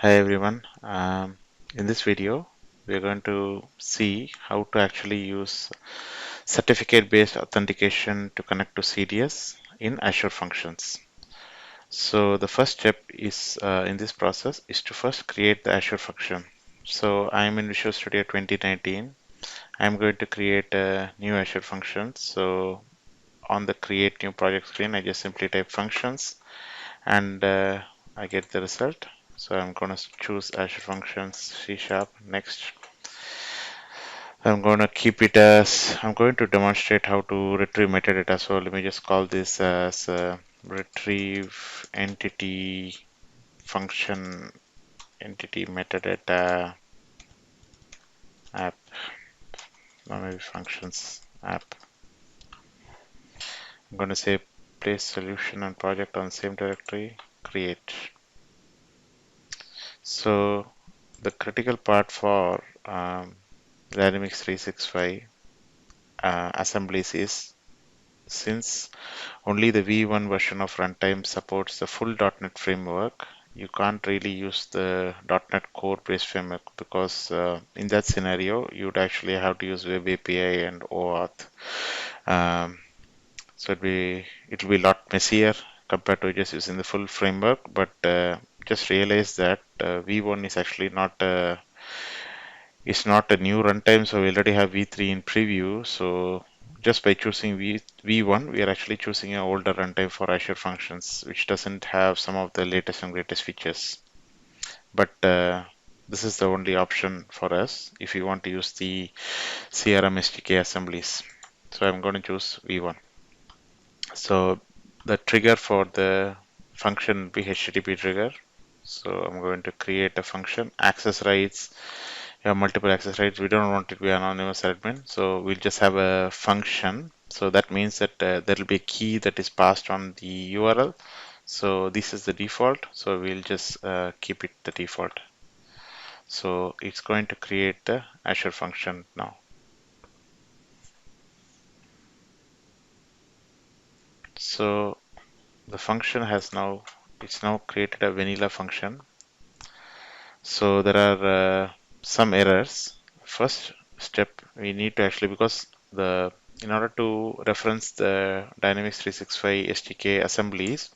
Hi everyone. In this video, we are going to see how to actually use certificate-based authentication to connect to CDS in Azure Functions. So the first step is in this process is to first create the Azure function. So I'm in Visual Studio 2019. I'm going to create a new Azure function. So on the create new project screen, I just simply type functions and I get the result. So I'm going to choose Azure Functions C#. Next, I'm going to keep it as I'm going to demonstrate how to retrieve metadata. So let me just call this as retrieve entity function entity metadata app. Or maybe functions app. I'm going to say place solution and project on same directory. Create. So the critical part for Dynamics 365 assemblies is since only the V1 version of runtime supports the full .NET framework, you can't really use the .NET Core based framework because in that scenario you would actually have to use Web API and OAuth. So it'll be a lot messier compared to just using the full framework. But just realize that V1 is actually not it's not a new runtime, so we already have V3 in preview. So just by choosing V1, we are actually choosing an older runtime for Azure Functions, which doesn't have some of the latest and greatest features. But this is the only option for us if you want to use the CRM SDK assemblies. So I'm going to choose V1. So the trigger for the function will be HTTP trigger. So I'm going to create a function, access rights. You have multiple access rights. We don't want it to be anonymous admin, so we'll just have a function. So that means that there will be a key that is passed on the URL. So this is the default. So we'll just keep it the default. So it's going to create the Azure function now. So the function has now created a vanilla function. So there are some errors. First step we need to actually, because in order to reference the Dynamics 365 SDK assemblies,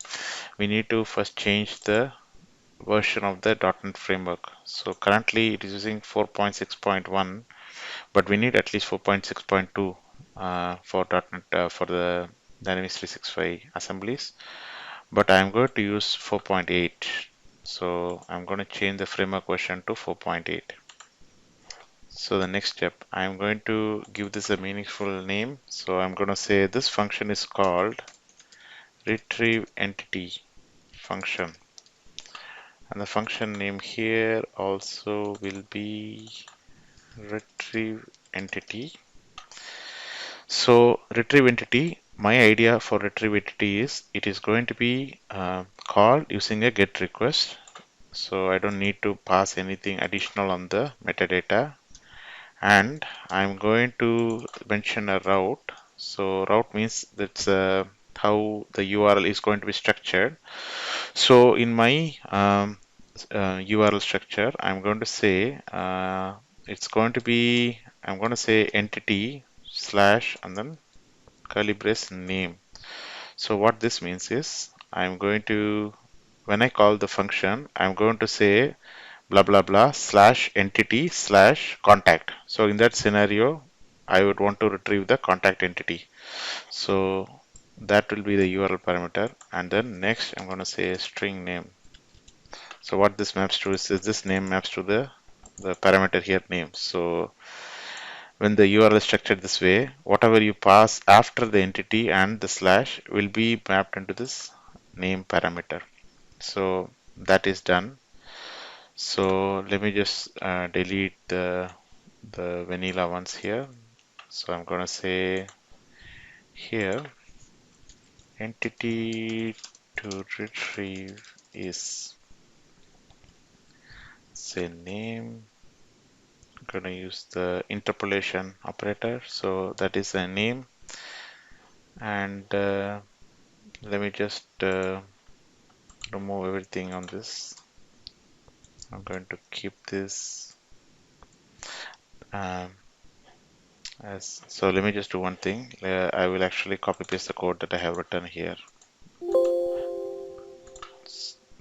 we need to first change the version of the .NET framework. So currently it is using 4.6.1, but we need at least 4.6.2 for .NET for the Dynamics 365 assemblies. But I'm going to use 4.8. So I'm going to change the framework version to 4.8. So the next step, I'm going to give this a meaningful name. So I'm going to say this function is called retrieve entity function. And the function name here also will be retrieve entity. So retrieve entity, my idea for retrieve entity is it is going to be called using a get request. So I don't need to pass anything additional on the metadata. And I'm going to mention a route. So route means that's how the URL is going to be structured. So in my URL structure, I'm going to say it's going to be, I'm going to say entity slash and then curly brace name. So what this means is I'm going to, when I call the function, I'm going to say blah blah blah slash entity slash contact. So in that scenario, I would want to retrieve the contact entity. So that will be the URL parameter. And then next, I'm going to say string name. So what this maps to is this name maps to the parameter here name. So when the URL is structured this way, whatever you pass after the entity and the slash will be mapped into this name parameter. So that is done. So let me just delete the vanilla ones here. So I'm going to say here entity to retrieve is say name. I'm going to use the interpolation operator. So that is a name. And let me just remove everything on this. I'm going to keep this um, as so. Let me just do one thing. I will actually copy paste the code that I have written here.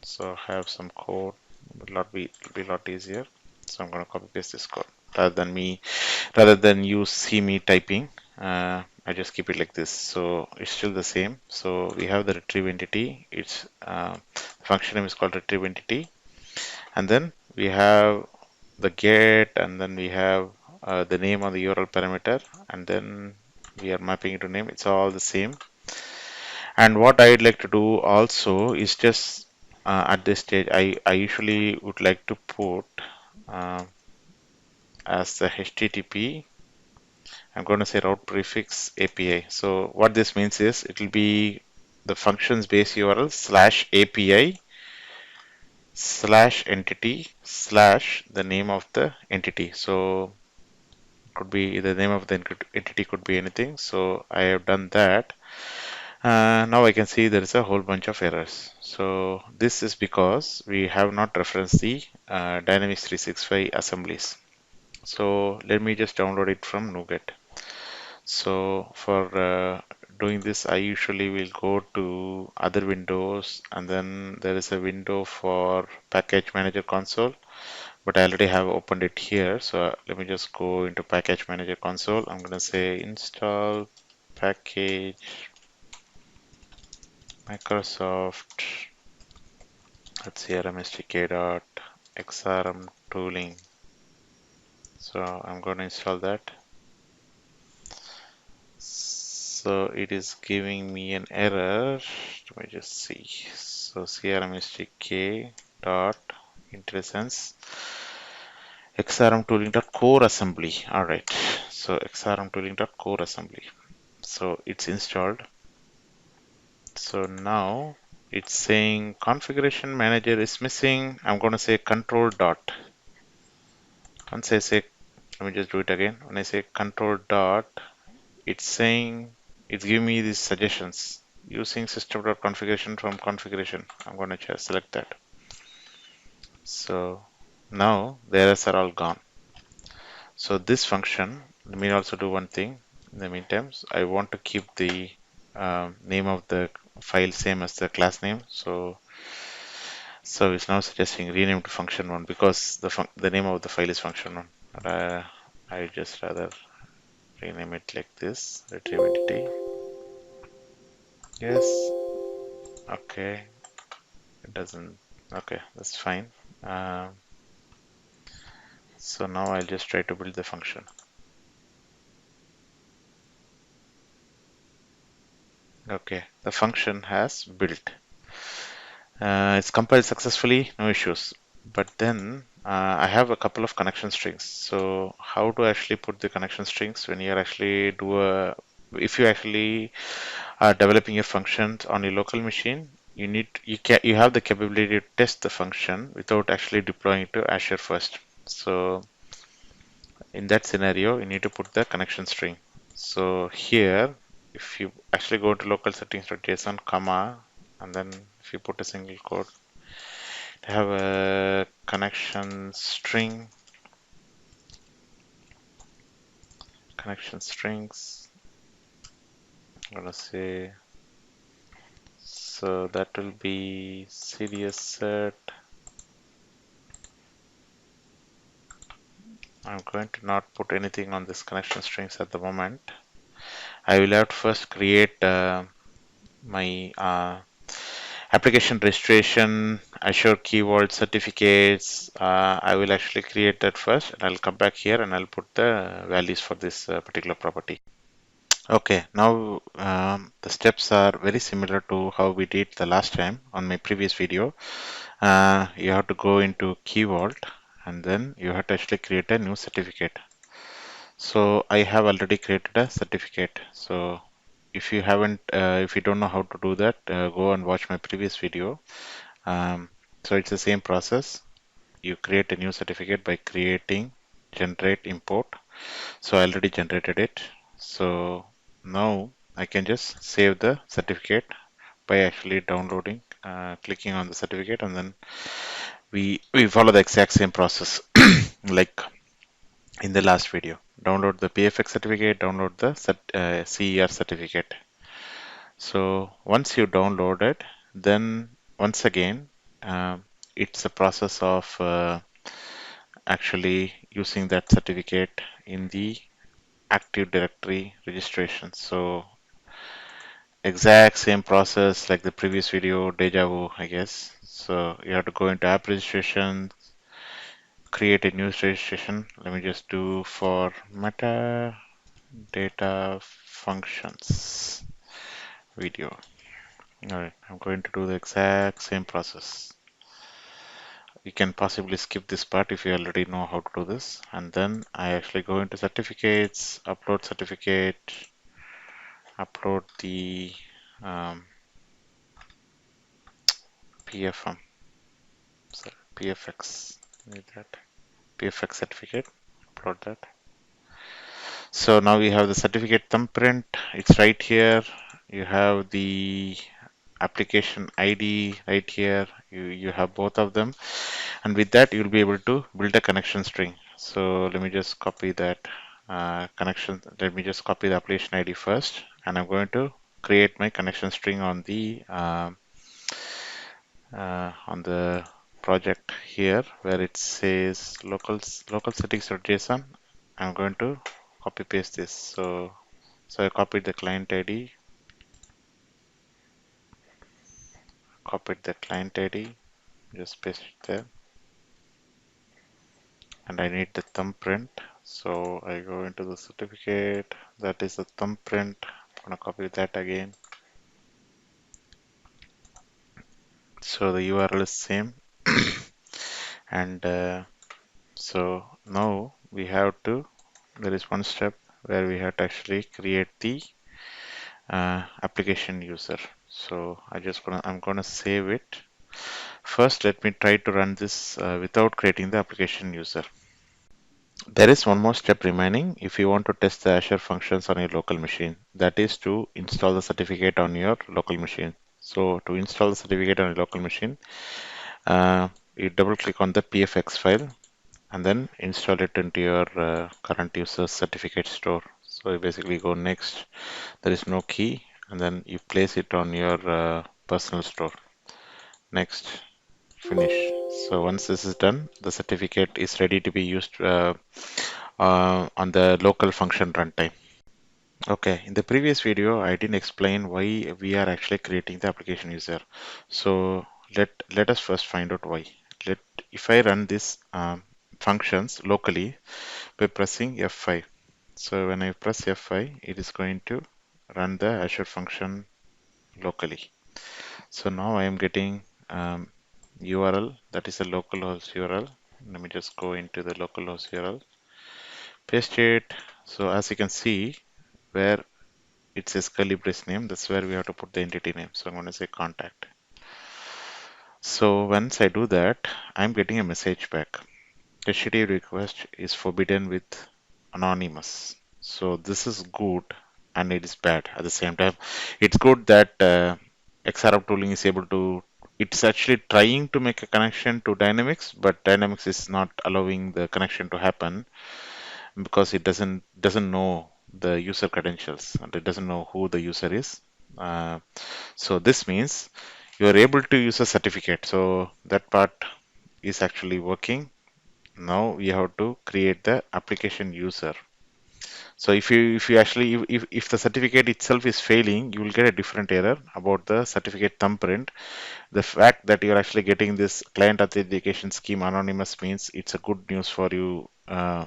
So I have some code. It'll be a lot easier. So I'm going to copy paste this code rather than you see me typing. I just keep it like this. So it's still the same. So we have the retrieve entity. Its function name is called retrieve entity, and then we have the get, and then we have the name of the URL parameter, and then we are mapping it to name. It's all the same. And what I'd like to do also is just at this stage, I usually would like to put uh, as the HTTP. I'm going to say route prefix API. So what this means is it will be the functions base URL slash API slash entity slash the name of the entity. So could be the name of the entity could be anything. So I have done that. Now I can see there is a whole bunch of errors. So this is because we have not referenced the Dynamics 365 assemblies. So let me just download it from NuGet. So for doing this, I usually will go to other windows, and then there is a window for Package Manager console, but I already have opened it here. So let me just go into Package Manager console. I'm going to say install package Microsoft, let's see, rmstk.xrm tooling. So I'm going to install that. So it is giving me an error. Let me just see. So crmstk dot IntelliSense xrm tooling dot core assembly. All right. So xrm tooling dot core assembly. So it's installed. So now it's saying configuration manager is missing. I'm going to say control dot. Once I say, let me just do it again. When I say control dot, it's saying, it's giving me these suggestions using system.configuration from configuration. I'm going to just select that. So now the errors are all gone. So this function, let me also do one thing. In the meantime, I want to keep the name of the file same as the class name. So it's now suggesting rename to function1 because the name of the file is function1. I just rather rename it like this, retrieve entity. Yes. Okay. It doesn't. Okay, that's fine. Um, so now I'll just try to build the function. Okay, the function has built. It's compiled successfully, no issues. But then I have a couple of connection strings. So how to actually put the connection strings when you're actually if you actually are developing your functions on your local machine, you have the capability to test the function without actually deploying it to Azure first. So in that scenario, you need to put the connection string. So here, if you actually go to local settings.json, comma, and then if you put a single quote, to have a connection strings. I'm gonna say, so that will be serious set. I'm going to not put anything on this connection strings at the moment. I will have to first create my application registration, Azure keyword certificates. I will actually create that first, and I'll come back here and I'll put the values for this particular property. Okay, now the steps are very similar to how we did the last time on my previous video. You have to go into Key Vault, and then you have to actually create a new certificate. So I have already created a certificate. So if you don't know how to do that, go and watch my previous video. So it's the same process. You create a new certificate by creating generate import. So I already generated it. So now I can just save the certificate by actually downloading, clicking on the certificate, and then we follow the exact same process like in the last video. Download the PFX certificate, download the CER certificate. So once you download it, then once again, it's a process of actually using that certificate in the Active Directory registration. So exact same process like the previous video, deja vu, I guess. So you have to go into app registration, create a new registration. Let me just do for metadata functions video. All right, I'm going to do the exact same process. You can possibly skip this part if you already know how to do this. And then I actually go into certificates, upload certificate, upload the um, PFM, sorry, PFX, need that PFX certificate, upload that. So now we have the certificate thumbprint. It's right here. You have the application ID right here. You have both of them, and with that you'll be able to build a connection string. So let me just copy that connection. Let me just copy the application ID first, and I'm going to create my connection string on the project here where it says local settings.json. I'm going to copy paste this. So I copied the client ID, just paste it there, and I need the thumbprint. So I go into the certificate, that is the thumbprint. I'm gonna copy that again. So the URL is same, and so now we have to. There is one step where we have to actually create the application user. So I'm gonna save it. First, let me try to run this without creating the application user. There is one more step remaining if you want to test the Azure functions on your local machine. That is to install the certificate on your local machine. So to install the certificate on your local machine, you double click on the PFX file and then install it into your current user certificate store. So you basically go next, there is no key, and then you place it on your personal store. Next, finish. So once this is done, the certificate is ready to be used on the local function runtime. Okay, in the previous video, I didn't explain why we are actually creating the application user. So let us first find out why. If I run this functions locally by pressing F5. So when I press F5, it is going to run the Azure function locally. So now I am getting URL, that is a localhost URL. Let me just go into the localhost URL, paste it. So as you can see, where it says curly brace name, that's where we have to put the entity name. So I'm going to say contact. So once I do that, I'm getting a message back. HTTP request is forbidden with anonymous. So this is good and it is bad at the same time. It's good that XRF tooling is able to, it's actually trying to make a connection to Dynamics, but Dynamics is not allowing the connection to happen because it doesn't know the user credentials and it doesn't know who the user is. So this means you are able to use a certificate. So that part is actually working. Now we have to create the application user. So if you actually if the certificate itself is failing, you will get a different error about the certificate thumbprint. The fact that you're actually getting this client authentication scheme anonymous means it's a good news for you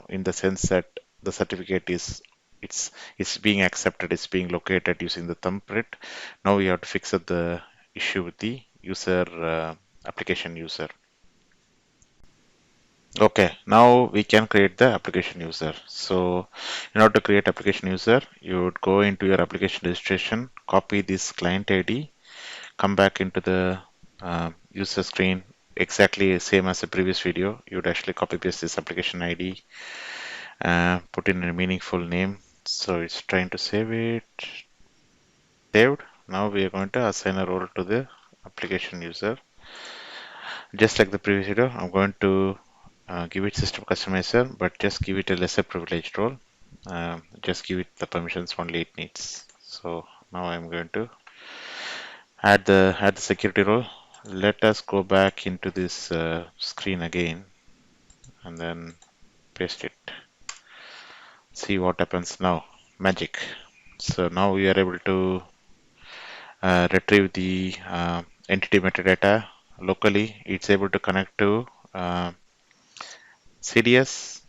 in the sense that the certificate is it's being accepted, it's being located using the thumbprint. Now we have to fix up the issue with the user application user. Okay, now we can create the application user. So in order to create application user, you would go into your application registration, copy this client ID, come back into the user screen, exactly same as the previous video. You would actually copy paste this application ID, put in a meaningful name. So it's trying to save it. Saved. Now we are going to assign a role to the application user. Just like the previous video, I'm going to give it system customizer, but just give it a lesser privileged role. Just give it the permissions only it needs. So now I'm going to add the security role. Let us go back into this screen again and then paste it. See what happens now. Magic. So now we are able to retrieve the entity metadata locally. It's able to connect to CDS.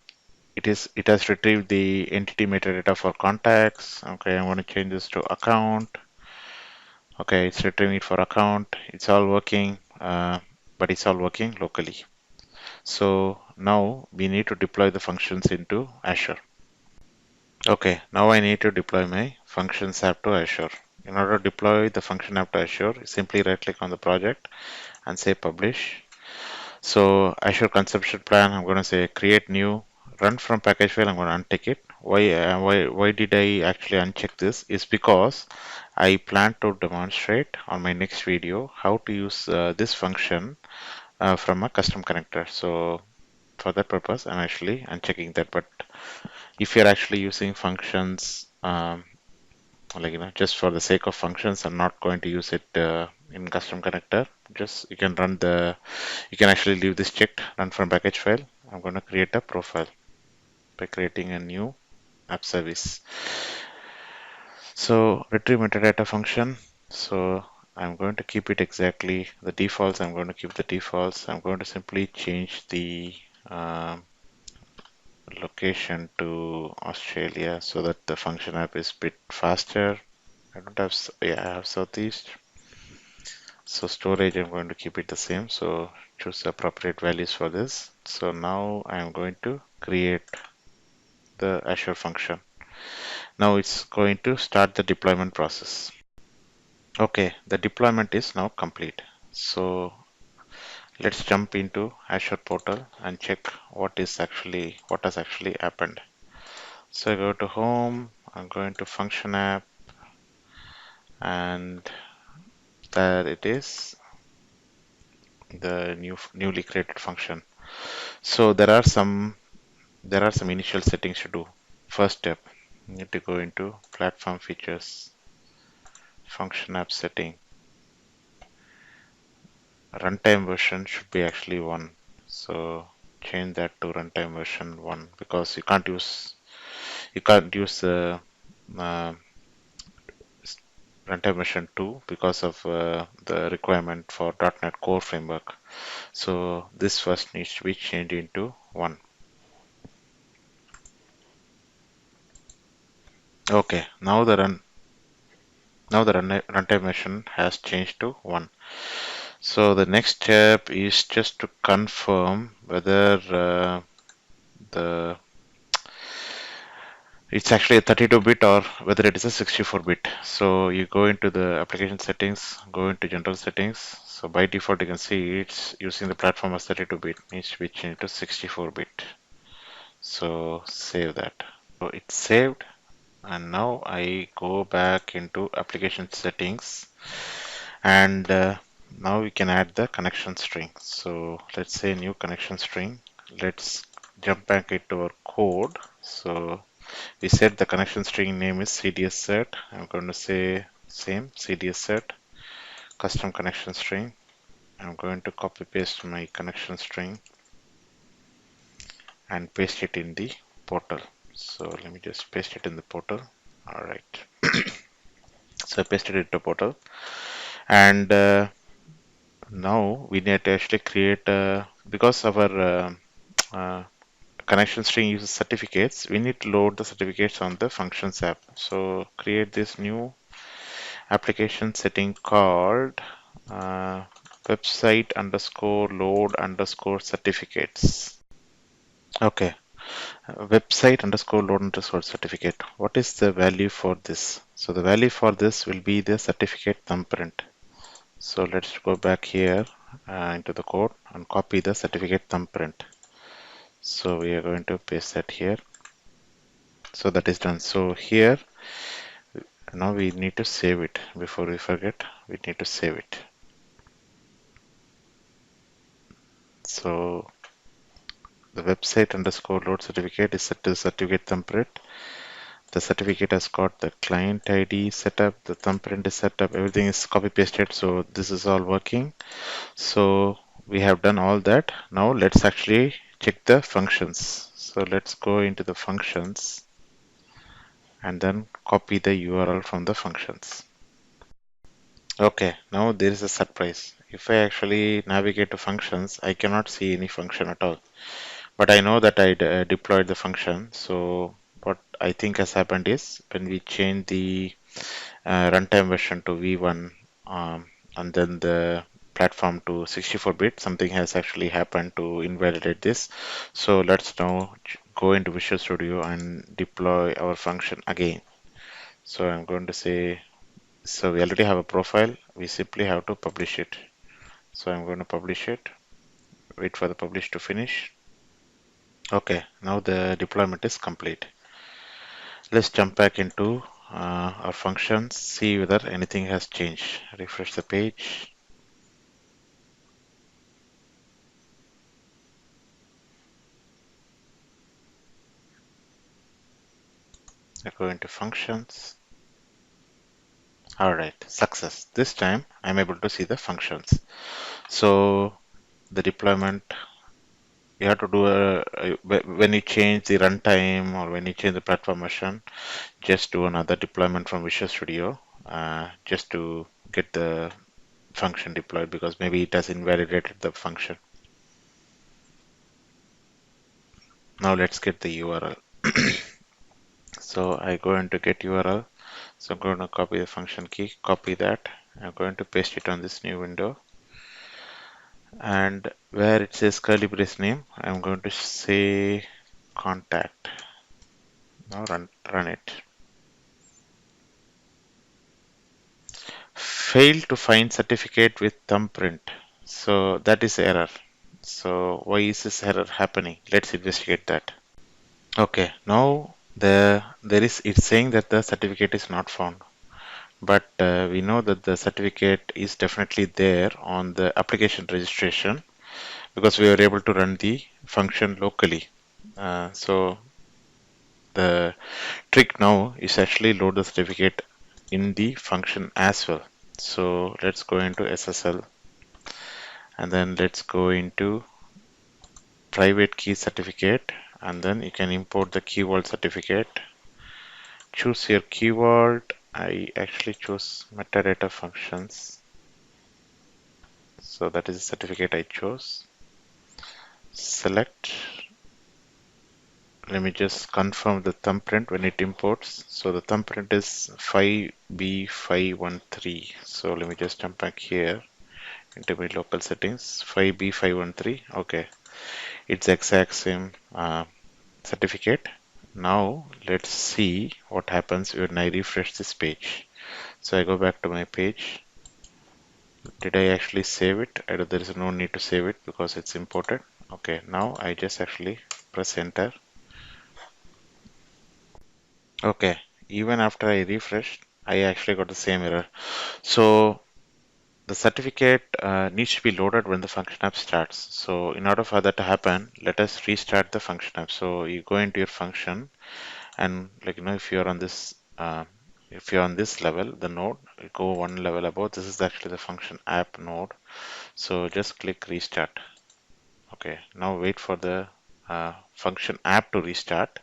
It has retrieved the entity metadata for contacts. Okay, I'm going to change this to account. Okay, it's retrieving it for account. It's all working, but it's all working locally. So now we need to deploy the functions into Azure. Okay, now I need to deploy my functions app to Azure. In order to deploy the function app to Azure, simply right click on the project and say publish. So Azure consumption plan, I'm going to say create new, run from package file. I'm going to untick it. Why did I actually uncheck this? Is because I plan to demonstrate on my next video how to use this function from a custom connector. So for that purpose, I'm actually unchecking that. But if you're actually using functions, just for the sake of functions, I'm not going to use it in custom connector. Just you can actually leave this checked, run from package file. I'm going to create a profile by creating a new app service. So retrieve metadata function. So I'm going to keep it exactly the defaults. I'm going to keep the defaults. I'm going to simply change the location to Australia so that the function app is a bit faster. I don't have, yeah, I have Southeast. So storage, I'm going to keep it the same. So choose the appropriate values for this. So now I'm going to create the Azure function. Now it's going to start the deployment process. Okay, the deployment is now complete. So let's jump into Azure portal and check what has actually happened. So I go to home, I'm going to function app, and there it is, the newly created function. So there are some initial settings to do. First step, you need to go into platform features, function app setting. Runtime version should be actually 1. So change that to runtime version 1 because you can't use uh, runtime version 2 because of the requirement for .NET Core framework. So this first needs to be changed into 1. Okay, now the runtime version has changed to 1. So the next step is just to confirm whether the it's actually a 32-bit or whether it is a 64-bit. So you go into the application settings, go into general settings. So by default, you can see it's using the platform as 32-bit, needs to be changed to 64-bit. So save that. So it's saved, and now I go back into application settings, and now we can add the connection string. So let's say new connection string. Let's jump back into our code. So we said the connection string name is CDS set. I'm going to say same CDS set custom connection string. I'm going to copy paste my connection string and paste it in the portal. So let me just paste it in the portal. All right. So I pasted it to portal, and now we need to actually create because our uh, connection string uses certificates. We need to load the certificates on the functions app. So create this new application setting called website underscore load underscore certificates. Okay, website underscore load underscore certificate. What is the value for this? So the value for this will be the certificate thumbprint. So let's go back here into the code and copy the certificate thumbprint. So we are going to paste that here. So that is done. So here now we need to save it. Before we forget, we need to save it. So the website underscore load certificate is set to certificate thumbprint. The certificate has got the client ID set up, the thumbprint is set up, everything is copy pasted. So this is all working. So we have done all that. Now let's actually check the functions. So let's go into the functions and then copy the URL from the functions. Okay, now there is a surprise. If I actually navigate to functions, I cannot see any function at all. But I know that I deployed the function. So what I think has happened is when we change the runtime version to V1 and then the platform to 64-bit, something has actually happened to invalidate this. So let's now go into Visual Studio and deploy our function again. So I'm going to say, so we already have a profile, we simply have to publish it. So I'm going to publish it, wait for the publish to finish. Okay, now the deployment is complete. Let's jump back into our functions, see whether anything has changed. Refresh the page. I go into functions. All right, success. This time I'm able to see the functions. So the deployment, you have to do when you change the runtime or when you change the platform version, just do another deployment from Visual Studio just to get the function deployed because maybe it has invalidated the function. Now let's get the URL. So I go into get URL. So I'm going to copy the function key, copy that. I'm going to paste it on this new window. And where it says curly brace name, I'm going to say contact. Now run it. Failed to find certificate with thumbprint. So that is error. So why is this error happening? Let's investigate that. Okay, now it's saying that the certificate is not found. But we know that the certificate is definitely there on the application registration because we were able to run the function locally. So the trick now is actually load the certificate in the function as well. So let's go into SSL and then let's go into private key certificate and then you can import the key vault certificate. Choose your key vault. I actually chose metadata functions. So that is the certificate I chose. Select. Let me just confirm the thumbprint when it imports. So the thumbprint is 5B513. So let me just jump back here into my local settings. 5B513. Okay, it's the exact same certificate. Now let's see what happens when I refresh this page. So I go back to my page. Did I actually save it? There is no need to save it because it's imported. Okay, now I just actually press enter. Okay, even after I refreshed, I actually got the same error. So the certificate needs to be loaded when the function app starts. So in order for that to happen, let us restart the function app. So you go into your function and if you're on this level, the node, you go one level above. This is actually the function app node. So just click restart. Okay, now wait for the function app to restart.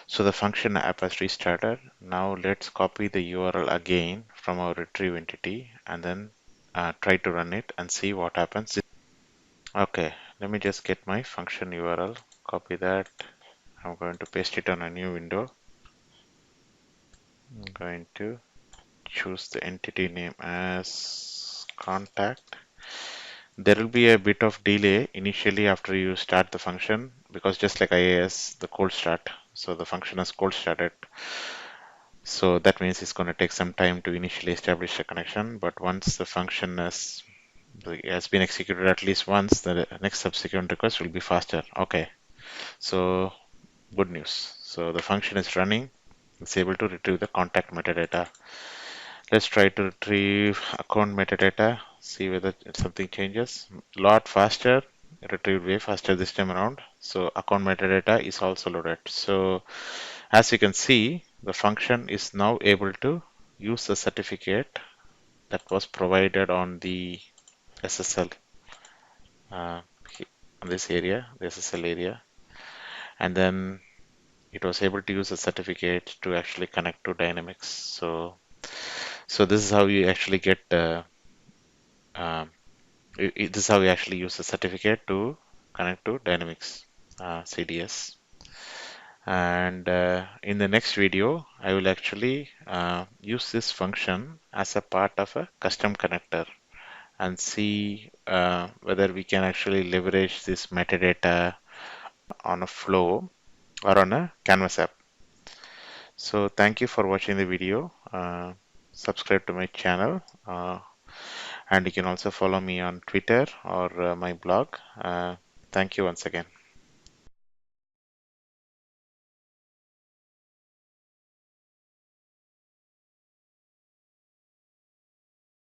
So the function app has restarted. Now let's copy the URL again from our retrieve entity and then try to run it and see what happens. Okay, let me just get my function URL, copy that. I'm going to paste it on a new window. I'm going to choose the entity name as contact. There will be a bit of delay initially after you start the function because just like IAS, the cold start. So the function has cold started. So that means it's going to take some time to initially establish a connection. But once the function has been executed at least once, the next subsequent request will be faster. Okay, so good news. So the function is running. It's able to retrieve the contact metadata. Let's try to retrieve account metadata, see whether something changes. A lot faster. retrieved way faster this time around. So account metadata is also loaded. So as you can see, the function is now able to use the certificate that was provided on the SSL uh, on this area, the SSL area, and then it was able to use the certificate to actually connect to Dynamics. So this is how you actually get um, this is how we actually use the certificate to connect to Dynamics CDS. And in the next video, I will actually use this function as a part of a custom connector and see whether we can actually leverage this metadata on a flow or on a Canvas app. So thank you for watching the video. Subscribe to my channel, and you can also follow me on Twitter or my blog. Thank you once again.